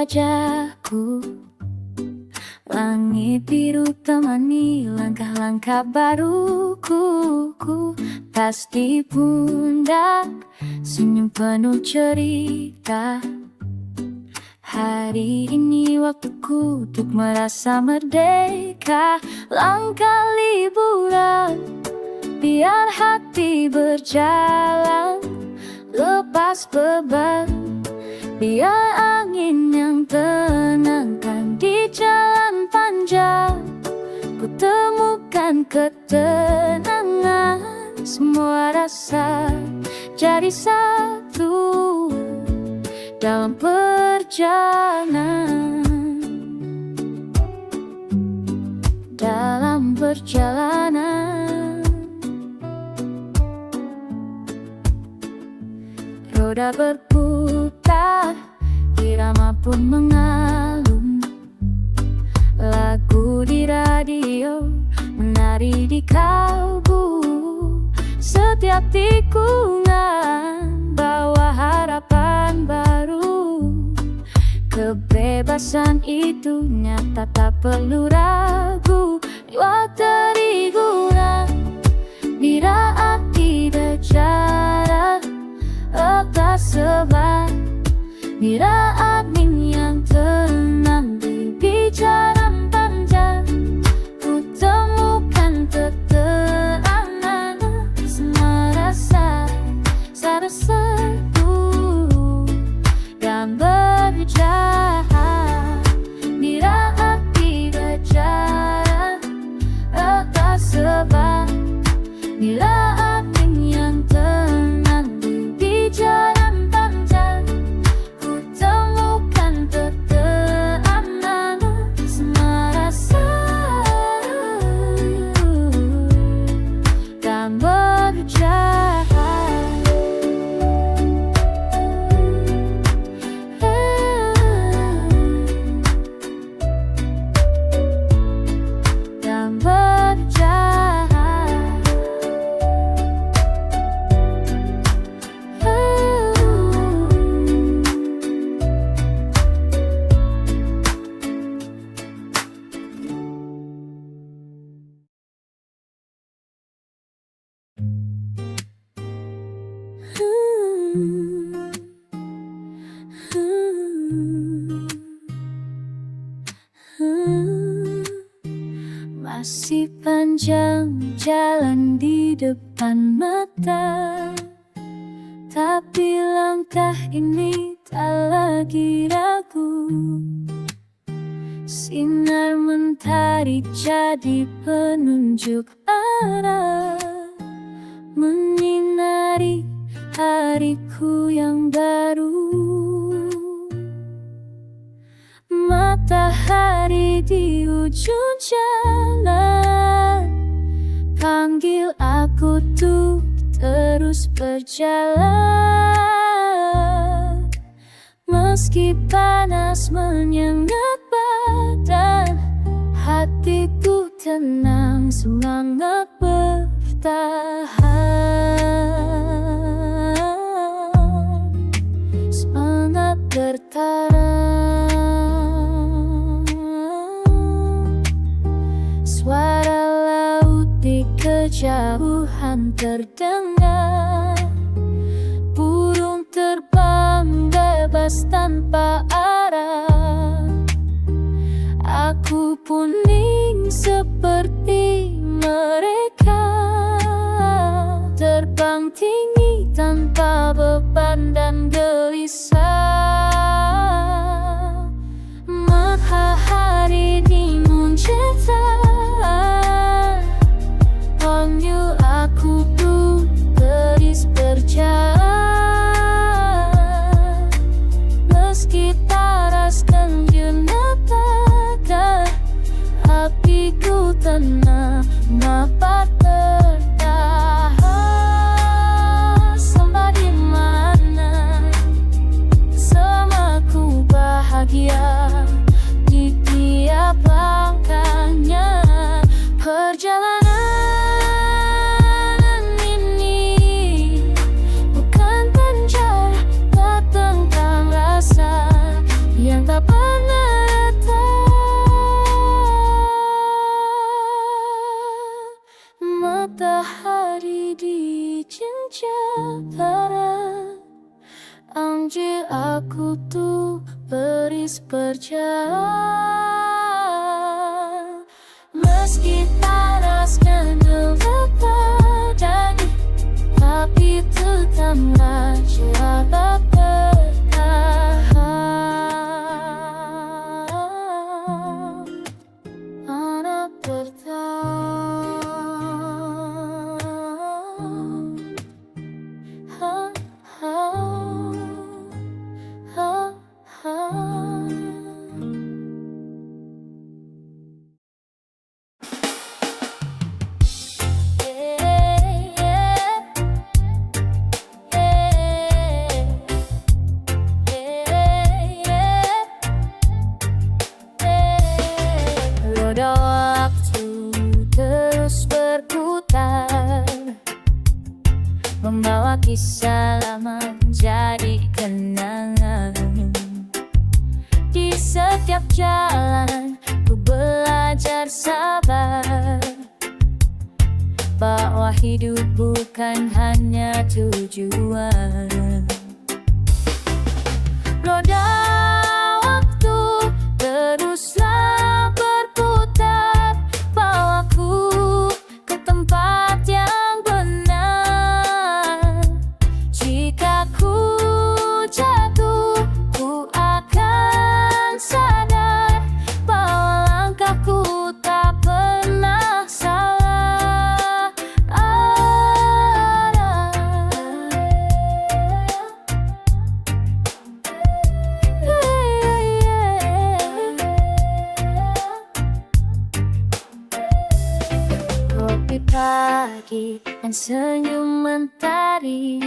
wajahku. Langit biru temani langkah-langkah baruku. Tas di pundak, senyum penuh cerita. Hari ini waktuku untuk merasa merdeka. Langkah liburan, biar hati berjalan. Lepas beban, biar angin yang tenangkan. Di jalan panjang, ku temukan ketenangan. Semua rasa jadi satu dalam perjalanan. Dalam perjalanan, roda berputar, irama pun mengalun. Lagu di radio menari di kalbu. Setiap tikungan bawa harapan baru. Kebebasan itu nyata, tak perlu ragu. Lewat teriguran, bila hati berjarak atas sebat. Bila angin yang tenang di jalan panjang, ku temukan ketenangan. Semua rasa satu dan berjalan. Bila hati berjarak atas sebat. Bila angin yang tenang di jalan panjang, ku temukan ketenangan. Semua rasa dan berjalan. Dan berjalan. Masih panjang jalan di depan mata, tapi langkah ini tak lagi ragu. Sinar mentari jadi penunjuk arah, menyinari hariku yang baru. Matahari di ujung jalan panggil aku tuh terus berjalan. Meski panas menyengat badan, hatiku tenang, semangat bertahan. Semangat bertahan. Suara laut di kejauhan terdengar. Burung terbang bebas tanpa arah. Aku pun ingin seperti mereka, terbang tinggi tanpa beban dan gelisah. Matahari di muncetan panggil aku tuh terus berjalan. Meski paras dan jenak takkan, hatiku tenang dapat bertahan. Sampai di mana sama ku bahagia di tiap langkahnya. Perjalanan ini bukan panjang, tak tentang rasa yang tak Aku tuh beris berjalan, meski panasnya terjadi, tapi tetaplah coba bertahan. Anak bertahan. Ha, ha, ha, ha. Roda waktu terus berputar, membawa kisah lama menjadi kenangan. Di setiap jalan ku belajar sabar, bahwa hidup bukan hanya tujuan. Roda waktu teruslah berputar, bawaku ke tempat yang benar. Jika ku jatuh, ku akan sadar bahwa langkahku tak pernah salah. Kopi pagi dan senyum mentari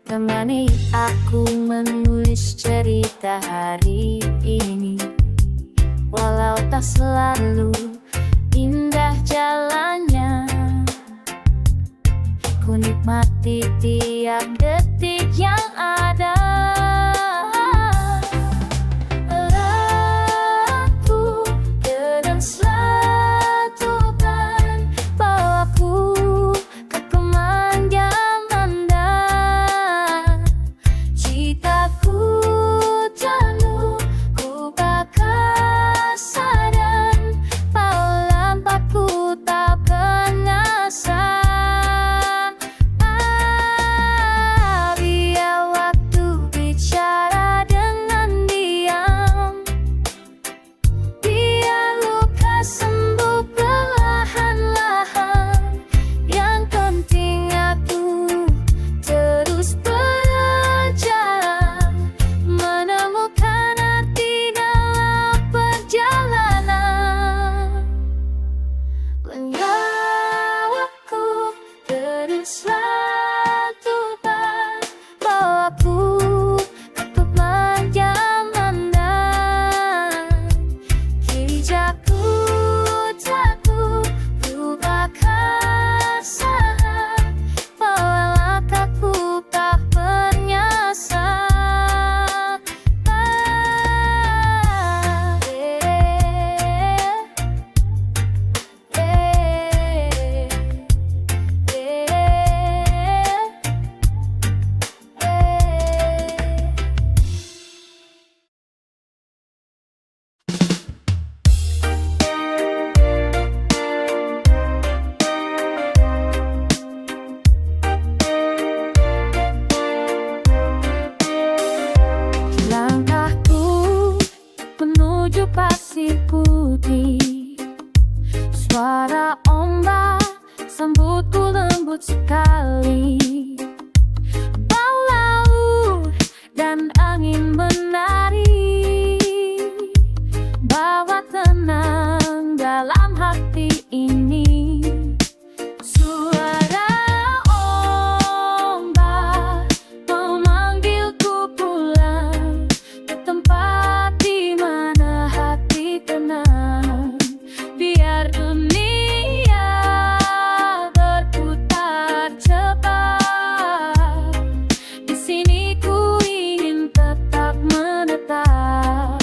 temani aku menulis cerita hari ini. Walau tak selalu indah jalannya, ku nikmati tiap detik yang ada. Aku dengan selatukan, bawaku ke pemandangan. Jika ku jatuh, ku bakal sadar bahwa langkahku tak pernah salah. Biar waktu bicara dengan diam, biar luka sembuh perlahan-lahan. Yang penting aku terus berjalan, menemukan arti dalam perjalanan. Lengkapku teruslah Tuhan, bawaku ke pemandangan. Jika ku jatuh, ku bakal sadar bahwa langkahku tak pernah salah. Langkahku menuju pasir putih, suara ombak sambutku lembut sekali. Bau laut dan angin menari, bawa tenang dalam hati ini. Suara ombak memanggilku pulang ke tempat di mana hati tenang. Biar dunia berputar cepat, di sini ku ingin tetap menetap.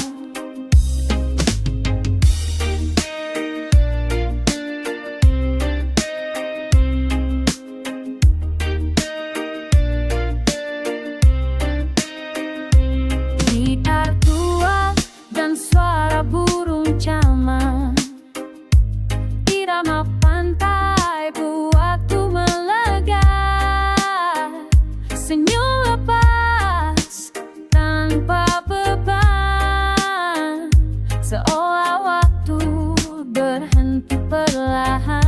bersama. Irama pantai buatku melega, senyum lepas tanpa beban, seolah waktu berhenti perlahan.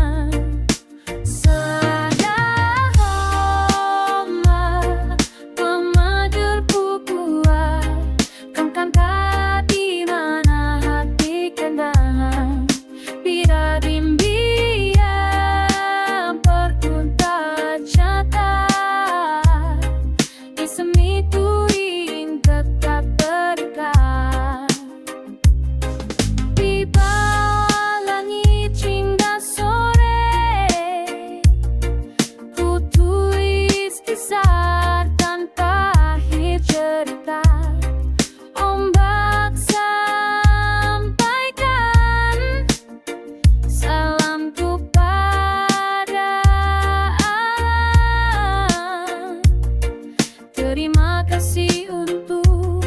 Terima kasih untuk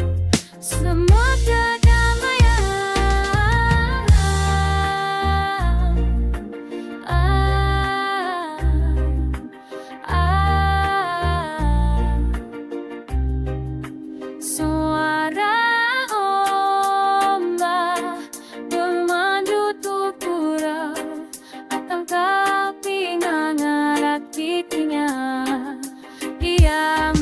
semua kedamaian. Suara ombak bermadu tukura akan tapi ngangarat titiknya. Diam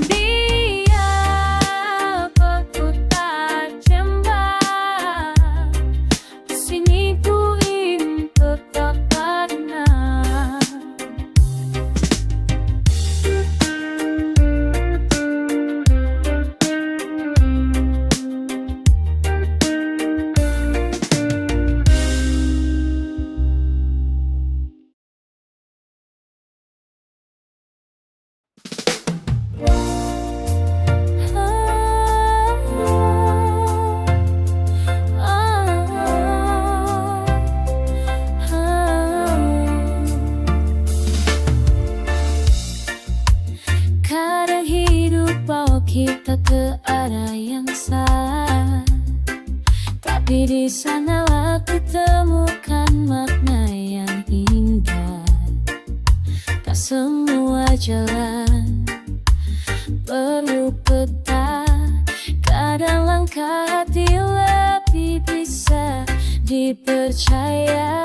kita ke arah yang salah, tapi di sanalah kutemukan makna yang indah. Tak semua jalan perlu peta, kadang langkah hati lebih bisa dipercaya.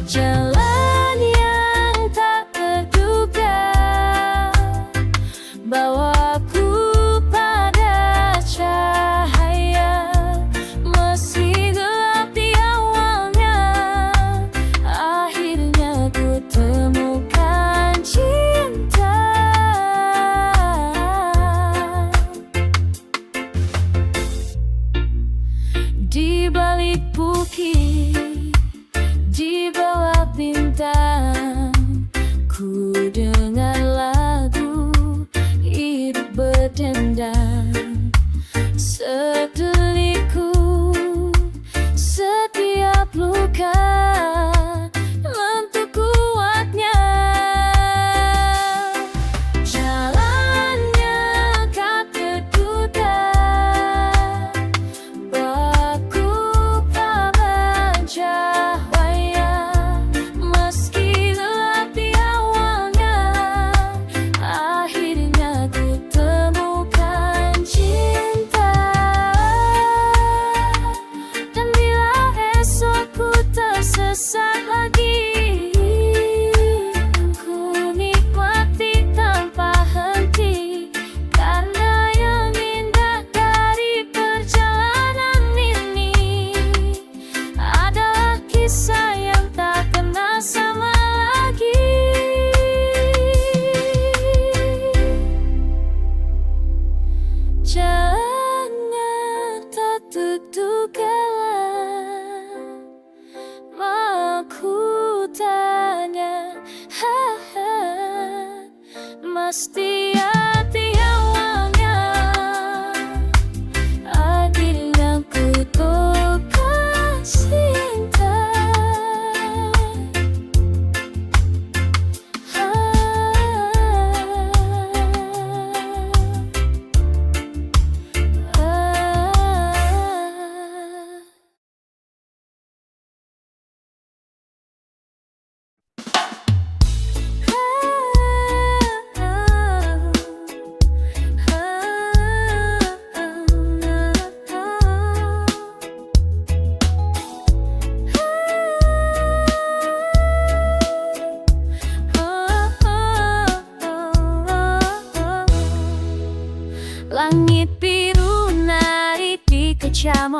Jalan yang tak terduga bawaku pada cahaya, meski gelap di awalnya, akhirnya ku temukan cinta. Di balik bukit, di bawah bintang, ku dengar lagu hidup berdendang. Sedelikku, setiap luka lentuk kuatnya. Jalannya tak terduga, baku pada cahaya, meski gelap di awalnya,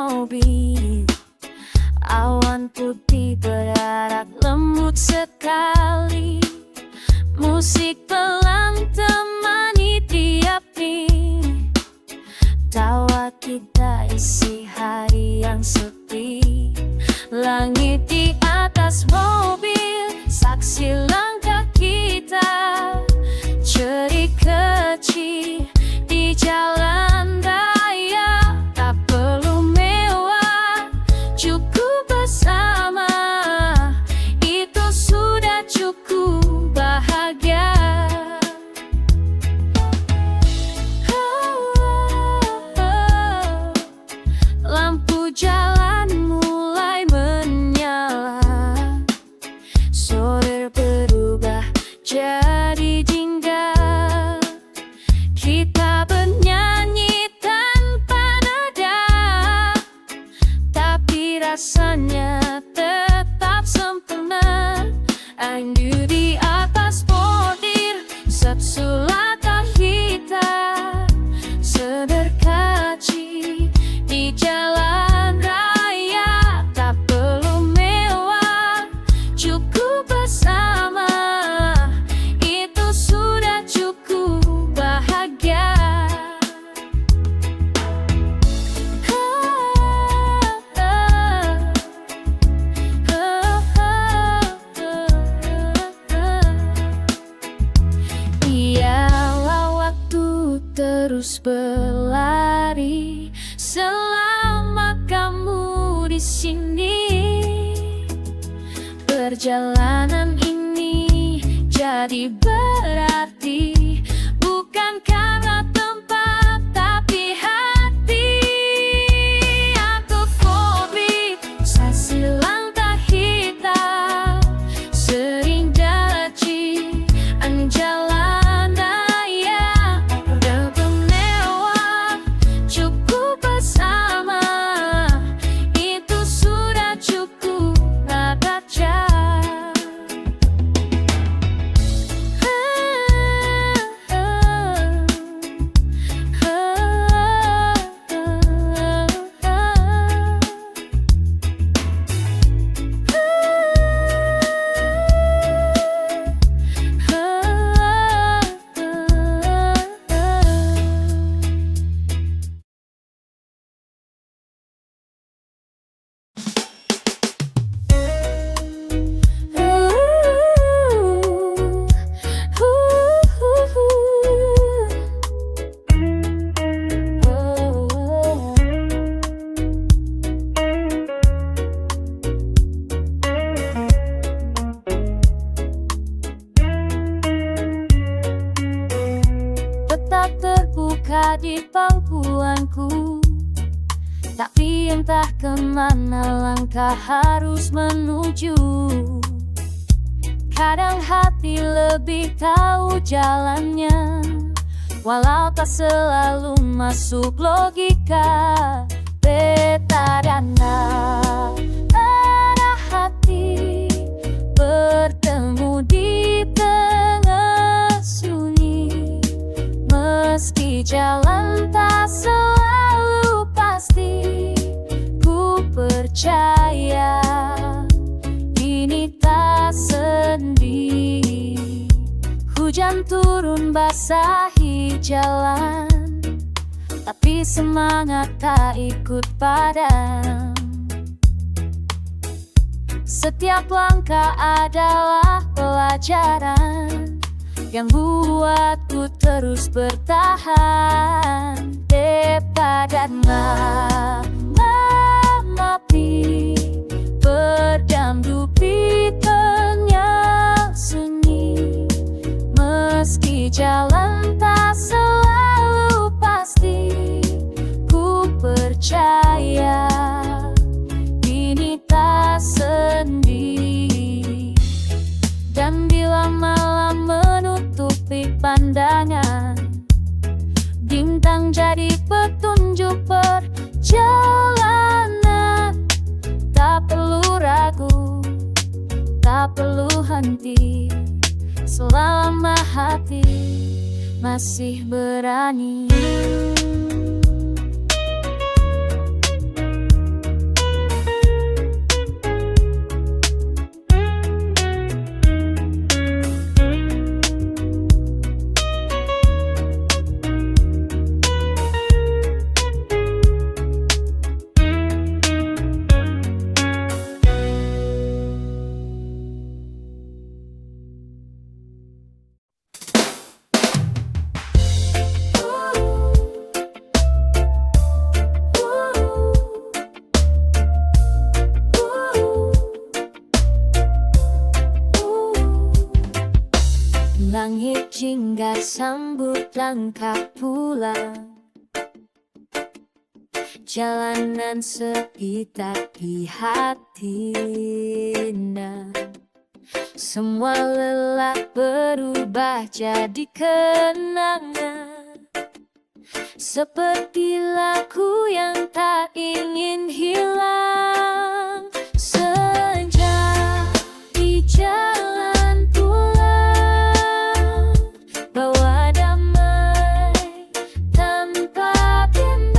mobil. Awan putih berarak lembut sekali. Musik pelan temani tiap ring. Tawa kita isi hari yang sepi. Langit di atas mobil, saksi langkah kita. Cerik kecil di jalan raya. Tak perlu mewah, cukup bersama. Itu sudah cukup bahagia. Lampu jalan mulai menyala. Sore berubah jadi jingga. Kita bernyanyi tanpa nada, tapi rasanya tetap sempurna. Angin di atas bordir, sepsulatan kita. Sederkaci di jalan raya. Tak perlu mewah, cukup bersama. Itu sudah cukup bahagia. Biarlah waktu terus berlari selama kamu di sini. Perjalanan ini jadi berarti, bukan karena tempat tapi hati. Aku fobik saksi langkah hitam. Sering daci jalan raya. Bermewah, cukup bersama. Itu sudah cukup bahagia. Tetap terbuka di pangkuanku, tapi entah kemana langkah harus menuju. Kadang hati lebih tahu jalannya, walau tak selalu masuk logika. Beta dan arah hati bertemu di tengah sunyi. Meski jalan tak selalu pasti, ku percaya ini tak sendiri. Hujan turun basahi jalan, tapi semangat tak ikut padam. Setiap langkah adalah pelajaran yang buatku terus bertahan. Daripada mengamati berdamdu di tengah sunyi. Meski jalan tak selalu pasti, ku percaya ini tak sendiri. Dan bila malam menutupi pandangan, bintang jadi petunjuk perjalanan. Tak perlu ragu, tak perlu henti, selama hati masih berani. jingga sambut langkah pulang. Jalanan sepi tapi hati indah. Semua lelah berubah jadi kenangan, seperti lagu yang tak ingin hilang. Senja di jalan pulang, bawa damai tanpa bimbang.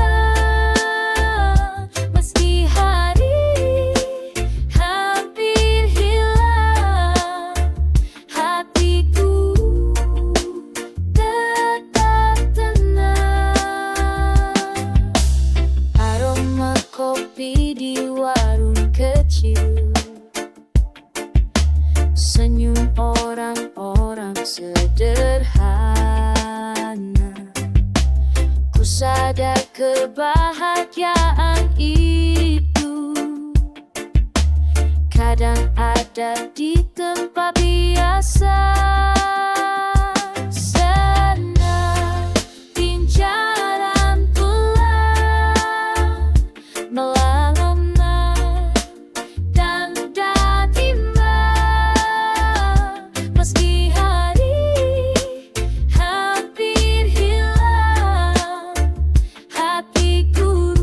Meski hari hampir hilang, hatiku tetap tenang. Aroma kopi di warung kecil, senyum orang-orang sederhana. Ku sadar kebahagiaan itu kadang ada di tempat biasa. Senang di jalan pulang, melalui dan timbang. Meski hari hampir hilang, hatiku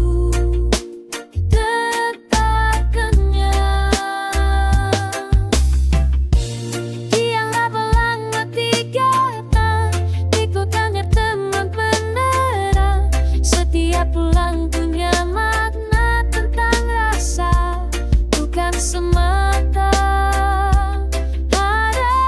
tetap kenyang. Tianglah belang metikatan, ikutannya teman beneran. Setiap pulang punya makna tentang rasa, bukan semata harap.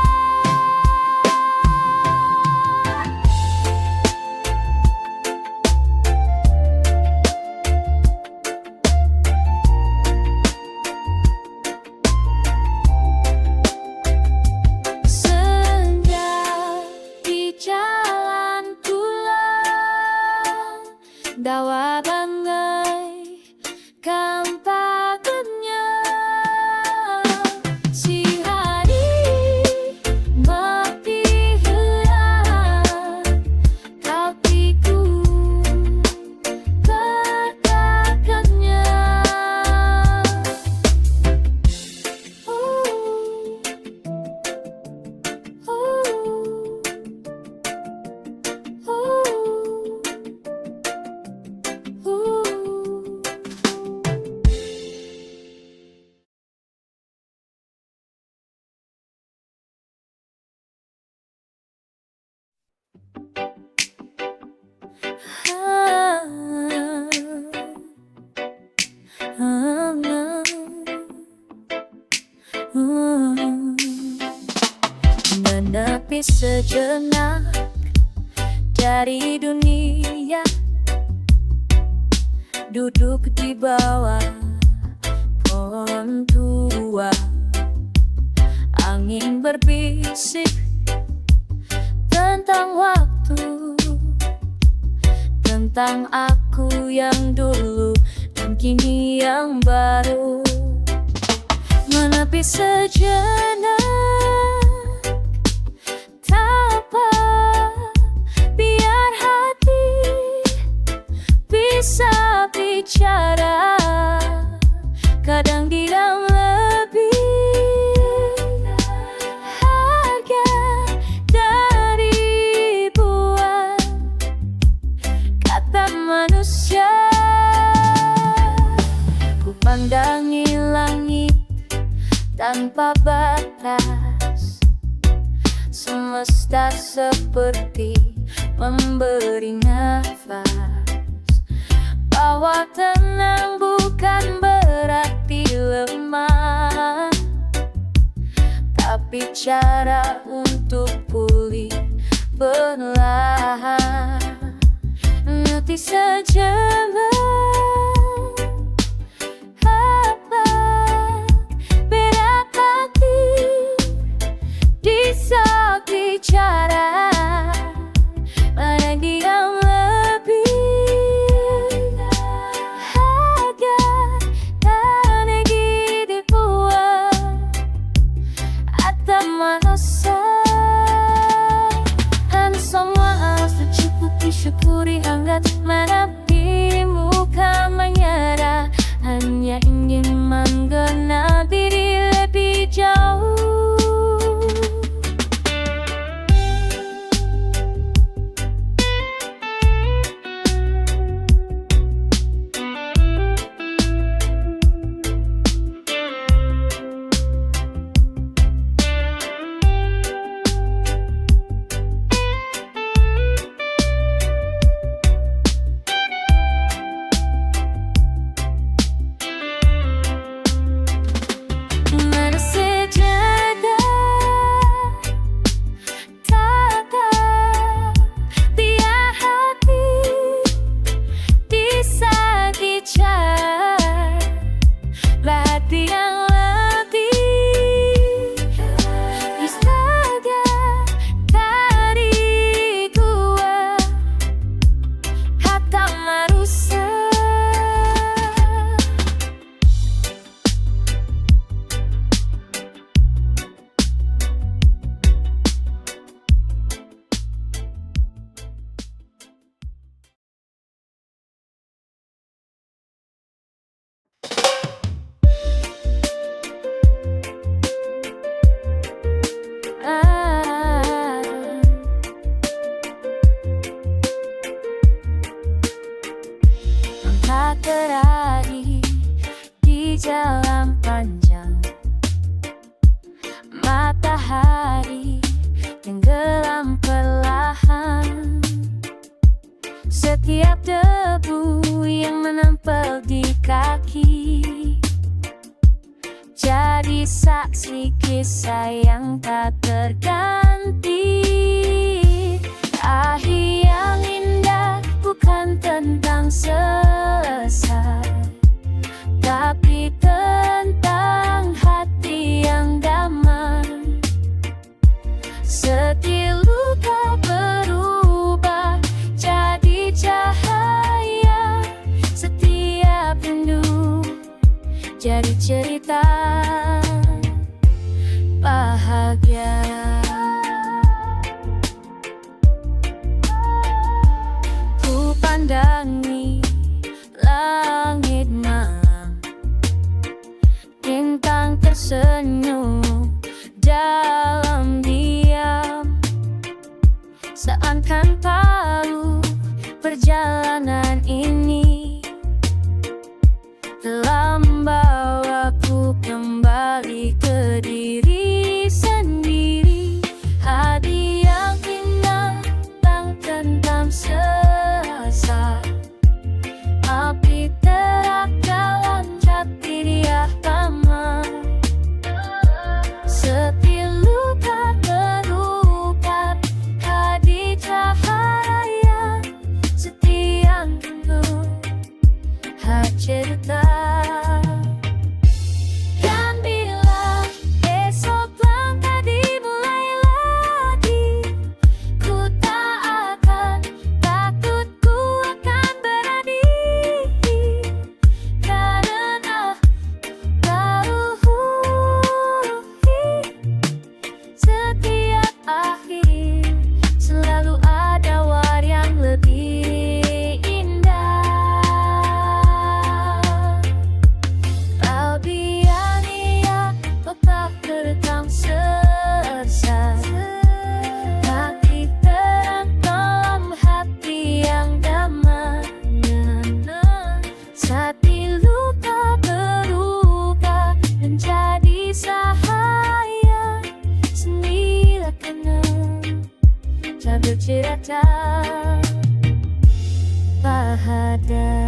Senja di jalan pulang, bawa damai tanpa kenyang. Si hari mati hilang, hatiku tetap kenyang. Menepi sejenak dari dunia, duduk di bawah pohon tua. Angin berbisik tentang waktu, tentang aku yang dulu dan kini yang baru. Menepi sejenak, tak apa, biar hati bisa bicara. Kadang dia lebih harga dari ribuan kata manusia. Ku pandangi langit tanpa batas, semesta seperti memberi nafas. Bahwa tenang bukan berarti lemah, tapi cara untuk pulih perlahan. Nanti sejenak, apa beda hati di saat bicara. Mana yang lebih harga dan dibuat atau manusia. di jalan panjang. Matahari tenggelam perlahan. Setiap debu yang menempel di kaki jadi saksi kisah yang tak terganti. Akhir yang indah bukan tentang selesai, tapi tentang hati yang damai. Setiap luka berubah jadi cahaya, setiap rindu jadi cerita bahagia. Ku pandangi langit malam, bintang tersenyum dalam diam, seakan tahu perjalanan ini telah membawaku kembali ke diri sendiri. Hati yang indah tak tentang selesai, api terak dalam hati dia tamat. Setiap luka terluka jadi cahaya, setiap rindu cerita. Dan bila esok langkah dimulai lagi, ku tak akan takut, ku akan berani. Karena tahu setiap akhir selalu ada war yang lebih indah. Tak tentang selesai, tapi terang dalam hati yang damai. Setiap luka berluka menjadi cahaya, senilah kenang tak bercerita bahagia.